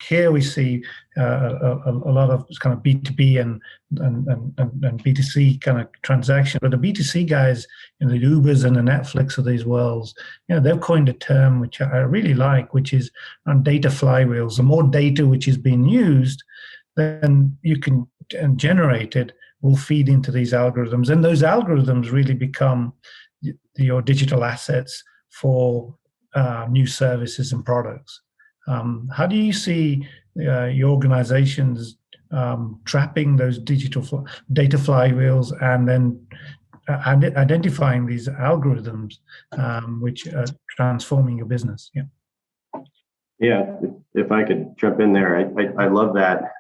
here we see a lot of kind of B2B and B2C kind of transaction. But the B2C guys, the Ubers and the Netflix of these worlds, they've coined a term which I really like, which is on data flywheels. The more data which is being used, then you can generate it will feed into these algorithms, and those algorithms really become your digital assets for new services and products. How do you see your organizations trapping those digital data flywheels and then identifying these algorithms which are transforming your business? Yeah, if I could jump in there, I love that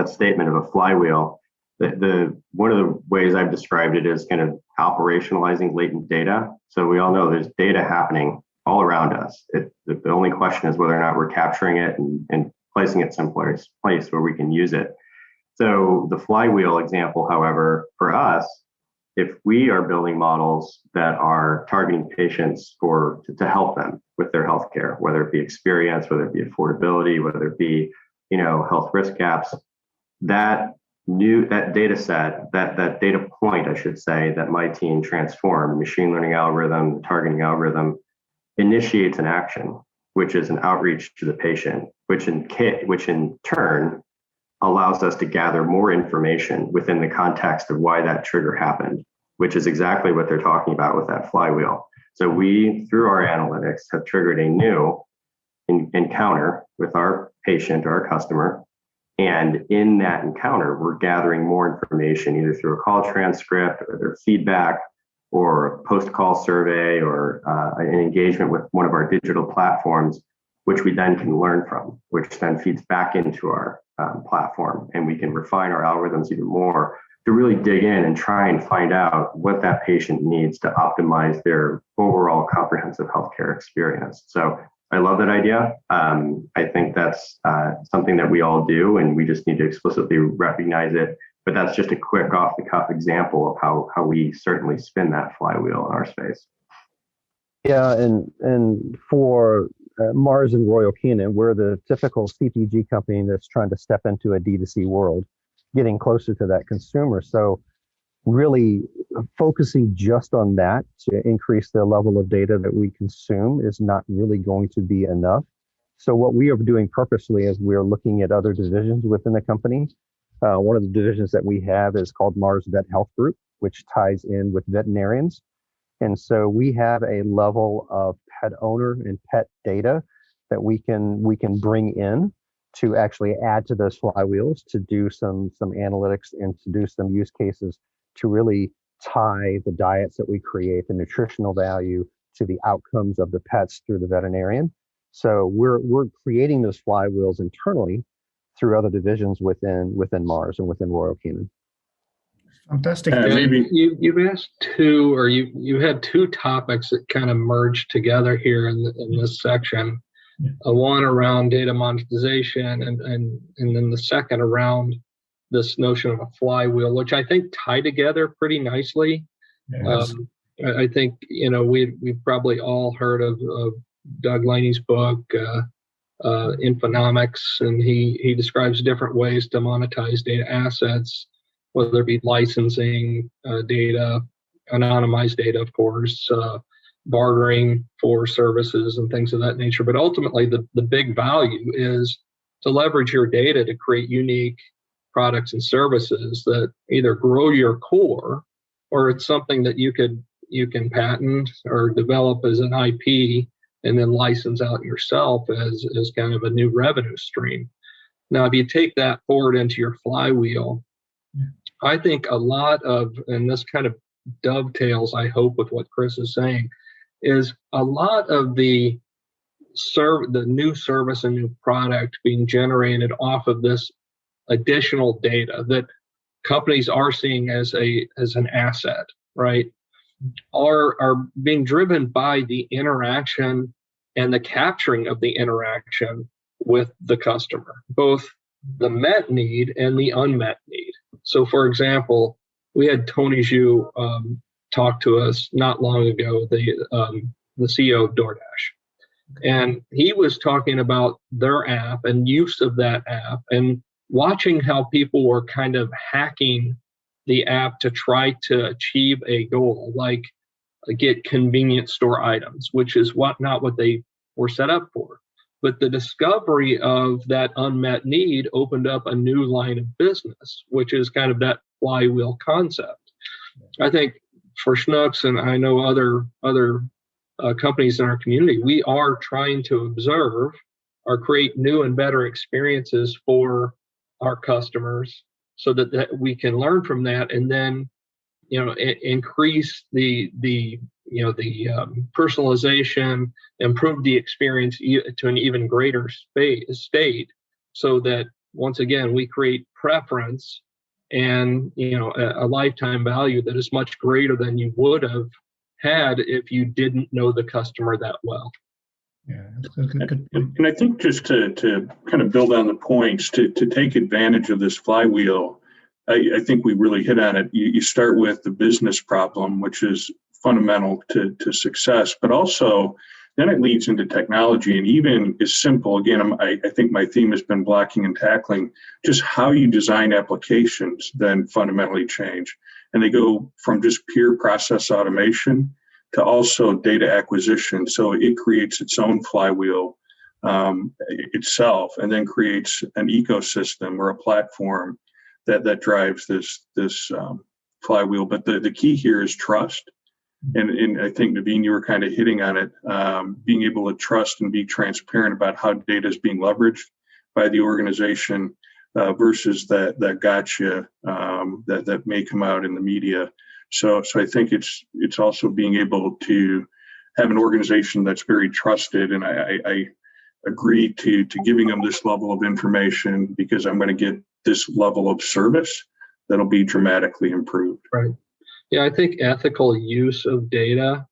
statement of a flywheel. The one of the ways I've described it is kind of operationalizing latent data. So we all know there's data happening all around us. The only question is whether or not we're capturing it and placing it someplace where we can use it. So the flywheel example, however, for us, if we are building models that are targeting patients to help them with their healthcare, whether it be experience, whether it be affordability, whether it be health risk gaps, that data set, that data point, I should say, that my team transformed, machine learning algorithm, targeting algorithm, initiates an action, which is an outreach to the patient, which in turn allows us to gather more information within the context of why that trigger happened, which is exactly what they're talking about with that flywheel. So we, through our analytics, have triggered a new encounter with our patient or our customer. And in that encounter, we're gathering more information either through a call transcript or their feedback or a post-call survey or an engagement with one of our digital platforms, which we then can learn from, which then feeds back into our platform. And we can refine our algorithms even more to really dig in and try and find out what that patient needs to optimize their overall comprehensive healthcare experience. So I love that idea. I think that's something that we all do, and we just need to explicitly recognize it. But that's just a quick off-the-cuff example of how we certainly spin that flywheel in our space. Yeah, and for Mars and Royal Canin, we're the typical CPG company that's trying to step into a D2C world, getting closer to that consumer. So really focusing just on that to increase the level of data that we consume is not really going to be enough. So what we are doing purposely is we're looking at other divisions within the company. One of the divisions that we have is called Mars Vet Health Group, which ties in with veterinarians. And so we have a level of pet owner and pet data that we can bring in to actually add to those flywheels, to do some analytics and to do some use cases to really tie the diets that we create, the nutritional value, to the outcomes of the pets through the veterinarian. So we're creating those flywheels internally through other divisions within Mars and within Royal Canin. Fantastic. Maybe you've asked two, or you had two topics that kind of merged together here in this section. Yeah. One around data monetization, and then the second around this notion of a flywheel, which I think tie together pretty nicely. Yes. I think we've probably all heard of Doug Laney's book, Infonomics, and he describes different ways to monetize data assets, whether it be licensing data, anonymized data, of course, bartering for services and things of that nature. But ultimately, the big value is to leverage your data to create unique products and services that either grow your core, or it's something that you can patent or develop as an IP and then license out yourself as kind of a new revenue stream. Now, if you take that forward into your flywheel, I think a lot of, and this kind of dovetails, I hope, with what Chris is saying, is a lot of the new service and new product being generated off of this additional data that companies are seeing as an asset, right, are being driven by the interaction and the capturing of the interaction with the customer, both the met need and the unmet need. So, for example, we had Tony Zhu talk to us not long ago, the CEO of DoorDash. And he was talking about their app and use of that app and watching how people were kind of hacking the app to try to achieve a goal, like get convenience store items, which is not what they were set up for. But the discovery of that unmet need opened up a new line of business, which is kind of that flywheel concept. I think for Schnucks, and I know other companies in our community, we are trying to observe or create new and better experiences for our customers so that we can learn from that and then increase the personalization, improve the experience to an even greater state, so that once again we create preference and a lifetime value that is much greater than you would have had if you didn't know the customer that well. Yeah, good. And I think just to kind of build on the points, to take advantage of this flywheel, I think we really hit on it. You start with the business problem, which is fundamental to success, but also then it leads into technology. And even as simple, again, I think my theme has been blocking and tackling, just how you design applications then fundamentally change. And they go from just pure process automation to also data acquisition. So it creates its own flywheel itself, and then creates an ecosystem or a platform that drives this flywheel. But the key here is trust. And I think, Naveen, you were kind of hitting on it, being able to trust and be transparent about how data is being leveraged by the organization versus that gotcha that may come out in the media. So I think it's also being able to have an organization that's very trusted. And I agree to giving them this level of information because I'm going to get this level of service that'll be dramatically improved. Right. Yeah, I think ethical use of data,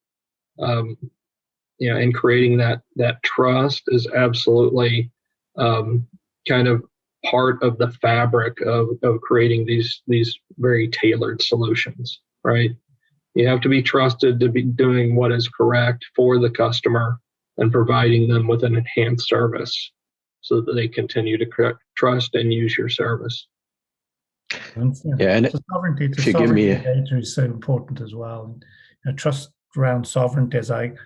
and creating that trust is absolutely kind of part of the fabric of creating these very tailored solutions, right? You have to be trusted to be doing what is correct for the customer and providing them with an enhanced service so that they continue to trust and use your service. Yeah, and sovereignty data is so important as well. Trust around sovereignty, as I've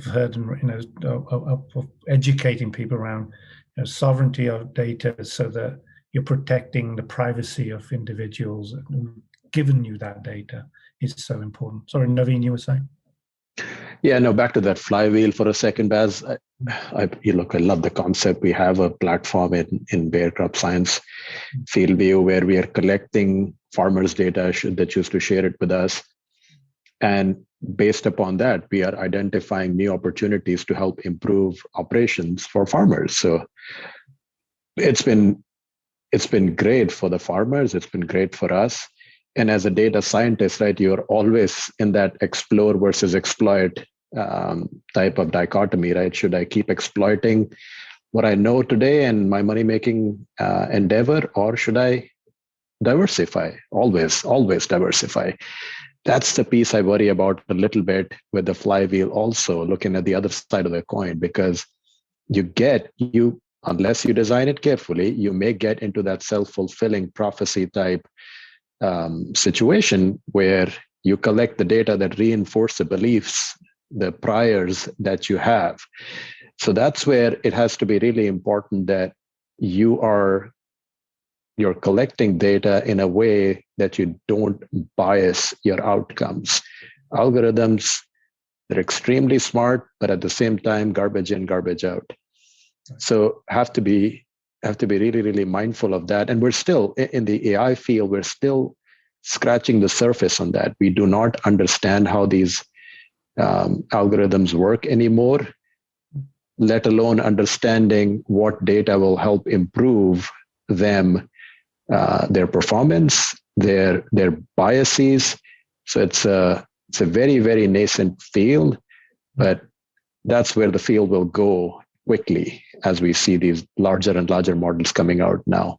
heard, of educating people around sovereignty of data, so that you're protecting the privacy of individuals given you that data is so important. Sorry, Naveen, you were saying? Yeah, no, back to that flywheel for a second, Baz. I love the concept. We have a platform in Bayer Crop Science FieldView where we are collecting farmers' data that choose to share it with us. And based upon that, we are identifying new opportunities to help improve operations for farmers. So it's been great for the farmers. It's been great for us. And as a data scientist, right, you're always in that explore versus exploit type of dichotomy, right? Should I keep exploiting what I know today and my money-making endeavor, or should I diversify? Always diversify. That's the piece I worry about a little bit with the flywheel, also looking at the other side of the coin, because unless you design it carefully, you may get into that self-fulfilling prophecy type situation where you collect the data that reinforce the beliefs, the priors that you have. So that's where it has to be really important that you're collecting data in a way that you don't bias your outcomes. Algorithms, they're extremely smart, but at the same time, garbage in, garbage out. So have to be really, really mindful of that. And we're still in the AI field, we're still scratching the surface on that. We do not understand how these algorithms work anymore, let alone understanding what data will help improve them, their performance, their biases. So it's a very, very nascent field, but that's where the field will go quickly as we see these larger and larger models coming out now.